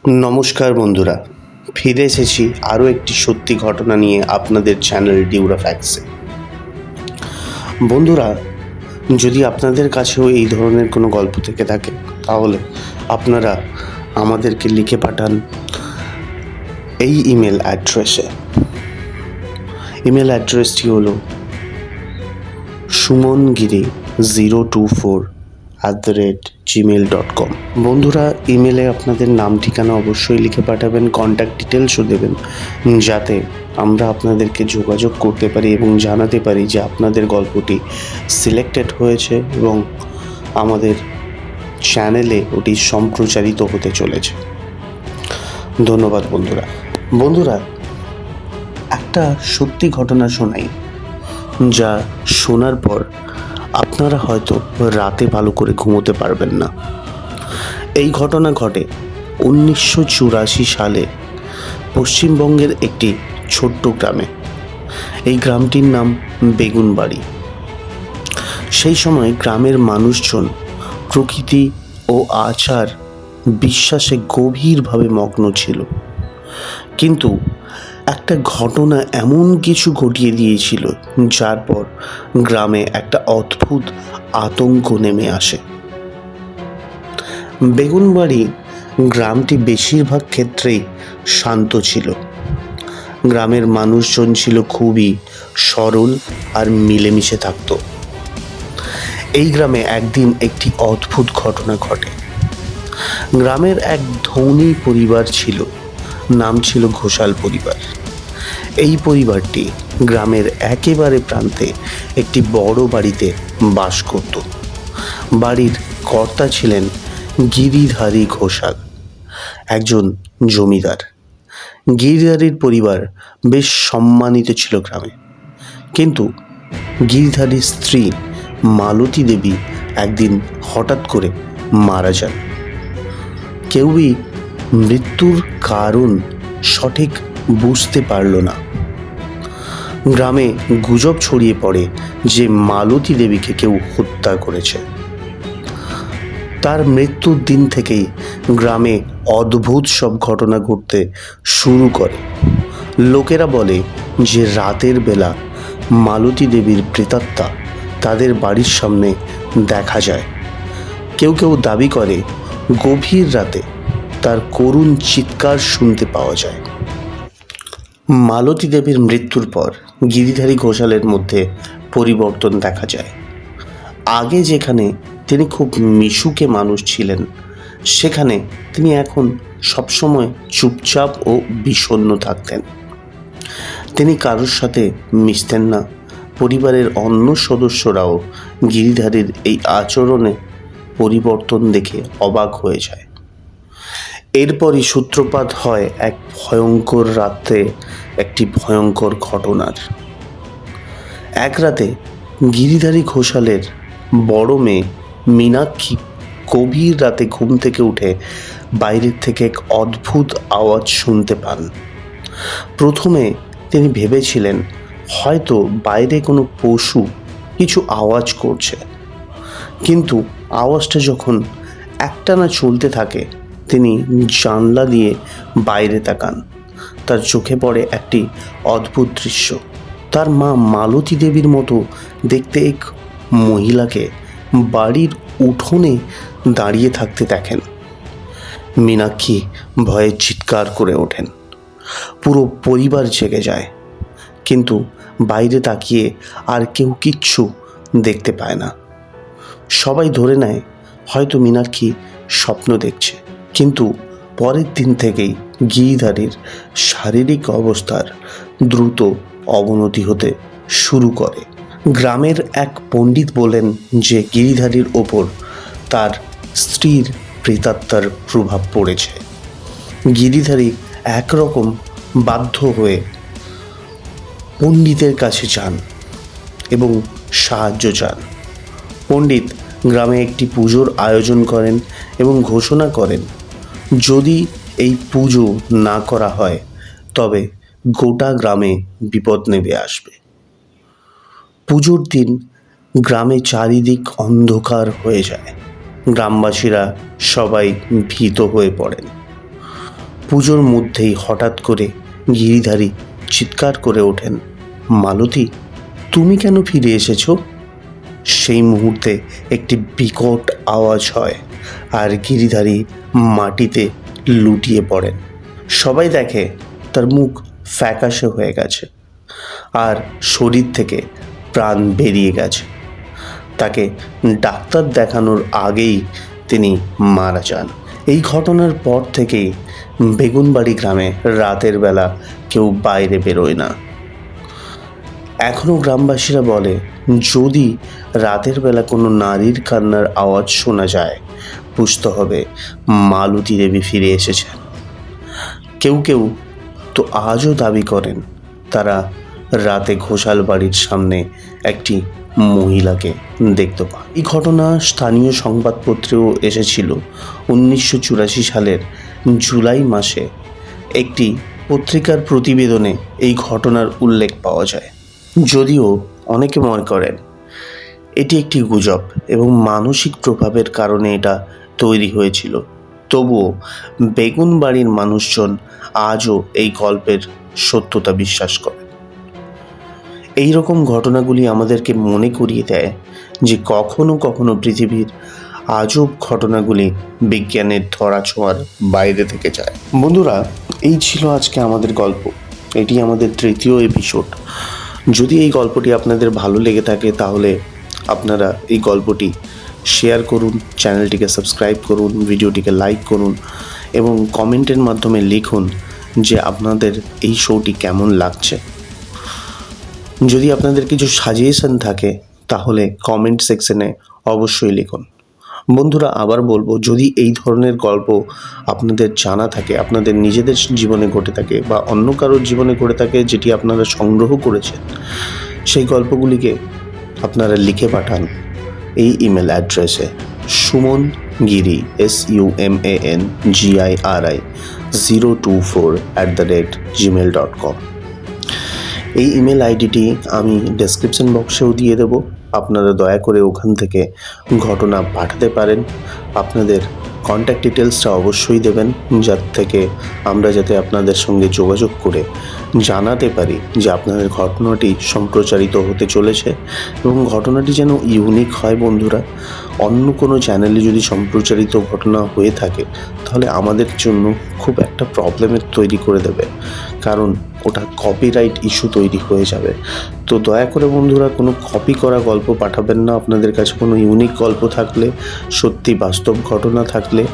নমস্কার বন্ধুরা, ফিরে এসেছি আরও একটি সত্যি ঘটনা নিয়ে আপনাদের চ্যানেল ডিউরা ফ্যাক্টসে। বন্ধুরা, যদি আপনাদের কাছেও এই ধরনের কোনো গল্প থেকে থাকে তাহলে আপনারা আমাদেরকে লিখে পাঠান এই ইমেল অ্যাড্রেসে। ইমেল অ্যাড্রেসটি হলো sumongiri024@gmail.com। বন্ধুরা, ইমেলে আপনাদের নাম ঠিকানা অবশ্যই লিখে পাঠাবেন, কন্ট্যাক্ট ডিটেলসও দেবেন, যাতে আমরা আপনাদেরকে যোগাযোগ করতে পারি এবং জানাতে পারি যে আপনাদের গল্পটি সিলেক্টেড হয়েছে এবং আমাদের চ্যানেলে ওটি সম্প্রচারিত হতে চলেছে। ধন্যবাদ বন্ধুরা, একটা সত্যি ঘটনা শোনাই, যা শোনার পর আপনারা হয়তো রাতে ভালো করে ঘুমোতে পারবেন না। এই ঘটনা ঘটে 1984 সালে পশ্চিমবঙ্গের একটি ছোট্ট গ্রামে। এই গ্রামটির নাম বেগুনবাড়ি। সেই সময় গ্রামের মানুষজন প্রকৃতি ও আচার বিশ্বাসে গভীরভাবে মগ্ন ছিল, কিন্তু একটা ঘটনা এমন কিছু ঘটিয়ে দিয়েছিল যার পর গ্রামে একটা অদ্ভুত আতঙ্ক নেমে আসে। বেগুনবাড়ি গ্রামটি বেশিরভাগ ক্ষেত্রেই শান্ত ছিল। গ্রামের মানুষজন ছিল খুবই সরল আর মিলেমিশে থাকত। এই গ্রামে একদিন একটি অদ্ভুত ঘটনা ঘটে। গ্রামের এক ধনী পরিবার ছিল, নাম ছিল ঘোষাল পরিবার। এই পরিবারটি গ্রামের একেবারে প্রান্তে একটি বড় বাড়িতে বাস করত। বাড়ির কর্তা ছিলেন গিরিধারী ঘোষাল, একজন জমিদার। গিরিধারীর পরিবার বেশ সম্মানিত ছিল গ্রামে, কিন্তু গিরিধারীর স্ত্রী মালতী দেবী একদিন হঠাৎ করে মারা যান। কেউই মৃত্যুর কারণ সঠিক বুঝতে পারল না। গ্রামে গুজব ছড়িয়ে পড়ে যে মালতী দেবীকে কেউ হত্যা করেছে। তার মৃত্যুর দিন থেকেই গ্রামে অদ্ভুত সব ঘটনা ঘটতে শুরু করে। লোকেরা বলে যে রাতের বেলা মালতী দেবীর প্রেতাত্মা তাদের বাড়ির সামনে দেখা যায়। কেউ কেউ দাবি করে গভীর রাতে তার করুণ চিৎকার শুনতে পাওয়া যায়। মালতী দেবীর মৃত্যুর পর গিরিধারী ঘোষালের মধ্যে পরিবর্তন দেখা যায়। আগে যেখানে তিনি খুব মিশুকে মানুষ ছিলেন, সেখানে তিনি এখন সবসময় চুপচাপ ও বিষণ্ণ থাকতেন। তিনি কারোর সাথে মিশতেন না। পরিবারের অন্য সদস্যরাও গিরিধারীর এই আচরণে পরিবর্তন দেখে অবাক হয়ে যায়। এরপরই সূত্রপাত হয় এক ভয়ঙ্কর রাতে একটি ভয়ঙ্কর ঘটনার। এক রাতে গিরিধারী ঘোষালের বড় মেয়ে মীনাক্ষী গভীর রাতে ঘুম থেকে উঠে বাইরের থেকে এক অদ্ভুত আওয়াজ শুনতে পান। প্রথমে তিনি ভেবেছিলেন হয়তো বাইরে কোনো পশু কিছু আওয়াজ করছে, কিন্তু আওয়াজটা যখন একটানা চলতে থাকে তিনি জানলা দিয়ে বাইরে তাকান। তার চোখে পড়ে একটি অদ্ভুত দৃশ্য। তার মা মালতী দেবীর মতো দেখতে এক মহিলাকে বাড়ির উঠোনে দাঁড়িয়ে থাকতে দেখেন। মীনাক্ষী ভয়ে চিৎকার করে ওঠেন। পুরো পরিবার জেগে যায়, কিন্তু বাইরে তাকিয়ে আর কেউ কিচ্ছু দেখতে পায় না। সবাই ধরে নেয় হয়তো মীনাক্ষী স্বপ্ন দেখছে। কিন্তু পরের দিন থেকেই গিরিধারীর শারীরিক অবস্থার দ্রুত অবনতি হতে শুরু করে। গ্রামের এক পণ্ডিত বলেন যে গিরিধারীর ওপর তার স্ত্রীর প্রেতাত্মার প্রভাব পড়েছে। গিরিধারী একরকম বাধ্য হয়ে পণ্ডিতের কাছে যান এবং সাহায্য চান। পণ্ডিত গ্রামে একটি পুজোর আয়োজন করেন এবং ঘোষণা করেন যদি এই পুজো না করা হয় তবে গোটা গ্রামে বিপদ নেমে আসবে। পুজোর দিন গ্রামে চারিদিক অন্ধকার হয়ে যায়। গ্রামবাসীরা সবাই ভীত হয়ে পড়েন। পুজোর মধ্যেই হঠাৎ করে গিরিধারী চিৎকার করে ওঠেন, মালতী, তুমি কেন ফিরে এসেছো? সেই মুহূর্তে একটি বিকট আওয়াজ হয় আর গিরিধারী মাটিতে লুটিয়ে পড়েন। সবাই দেখে তার মুখ ফ্যাকাশে হয়ে গেছে আর শরীর থেকে প্রাণ বেরিয়ে গেছে। তাকে ডাক্তার দেখানোর আগেই তিনি মারা যান। এই ঘটনার পর থেকেই বেগুনবাড়ি গ্রামে রাতের বেলা কেউ বাইরে বেরোয় না। এখনও গ্রামবাসীরা বলে, যদি রাতের বেলা কোনো নারীর কান্নার আওয়াজ শোনা যায়, বুঝতে হবে মালতী দেবী ফিরে এসেছেন। কেউ কেউ তো আজও দাবি করেন তারা রাতে ঘোষাল বাড়ির সামনে একটি মহিলাকে দেখতে পান। এই ঘটনা স্থানীয় সংবাদপত্রেও এসেছিল। 1984 সালের জুলাই মাসে একটি পত্রিকার প্রতিবেদনে এই ঘটনার উল্লেখ পাওয়া যায়। যদিও অনেকে মনে করেন এটি একটি গুজব এবং মানসিক প্রভাবের কারণে এটা তৈরি হয়েছিল, তবুও বেগুনবাড়ির মানুষজন আজও এই গল্পের সত্যতা বিশ্বাস করে। এই রকম ঘটনাগুলি আমাদেরকে মনে করিয়ে দেয় যে কখনো কখনো পৃথিবীর আজব ঘটনাগুলি বিজ্ঞানের ধরাছোঁয়ার বাইরে থেকে যায়। বন্ধুরা, এই ছিল আজকে আমাদের গল্প। এটি আমাদের 3য় এপিসোড। যদি এই গল্পটি আপনাদের ভালো লেগে থাকে তাহলে আপনারা এই গল্পটি শেয়ার করুন, চ্যানেলটিকে সাবস্ক্রাইব করুন, ভিডিওটিকে লাইক করুন এবং কমেন্টের মাধ্যমে লিখুন যে আপনাদের এই শোটি কেমন লাগছে। যদি আপনাদের কিছু সাজেশন থাকে তাহলে কমেন্ট সেকশনে অবশ্যই লিখুন। বন্ধুরা, আবার বলবো, যদি এই ধরনের গল্প আপনাদের জানা থাকে, আপনাদের নিজেদের জীবনে ঘটে থাকে বা অন্য কারোর জীবনে ঘটে থাকে যেটি আপনারা সংগ্রহ করেছেন, সেই গল্পগুলিকে আপনারা লিখে পাঠান এই ইমেল অ্যাড্রেসে sumangiri SUMANGIRI024@gmail.com। এই ইমেল আইডিটি আমি ডেসক্রিপশন বক্সেও দিয়ে দেব। আপনারা দয়া করে ওখান থেকে ঘটনা পাঠাতে পারেন। আপনাদের কন্ট্যাক্ট ডিটেলসটা অবশ্যই দেবেন, যার থেকে আমরা যাতে আপনাদের সঙ্গে যোগাযোগ করে জানাতে পারি যে আপনাদের ঘটনাটি সম্প্রচারিত হতে চলেছে এবং ঘটনাটি যেন ইউনিক হয়। বন্ধুরা, অন্য কোনো চ্যানেলে যদি সম্প্রচারিত ঘটনা হয়ে থাকে তাহলে আমাদের জন্য খুব একটা প্রবলেমের তৈরি করে দেবে, কারণ ওটা কপিরাইট ইস্যু তৈরি হয়ে যাবে। তো দয়া করে বন্ধুরা কোনো কপি করা গল্প পাঠাবেন না। আপনাদের কাছে কোনো ইউনিক গল্প থাকলে, সত্যি বাস্তব ঘটনা থাকলে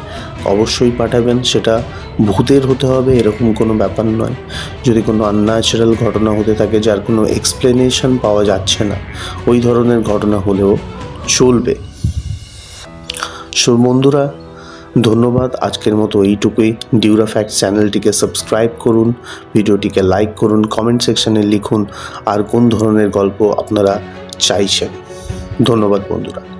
অবশ্যই পাঠাবেন। সেটা ভূতের হতে হবে এরকম কোনো ব্যাপার নয়। যদি কোনো আনন্যাচারাল ঘটনা হতে থাকে যার কোনো এক্সপ্লেনেশন পাওয়া যাচ্ছে না, ওই ধরনের ঘটনা হলেও চলবে। সো বন্ধুরা, ধন্যবাদ। আজকের মতো এইটুকুই। ডিউরা ফ্যাক্টস চ্যানেলটিকে সাবস্ক্রাইব করুন, ভিডিওটিকে লাইক করুন, কমেন্ট সেকশনে লিখুন আর কোন ধরনের গল্প আপনারা চাইছেন। ধন্যবাদ বন্ধুরা।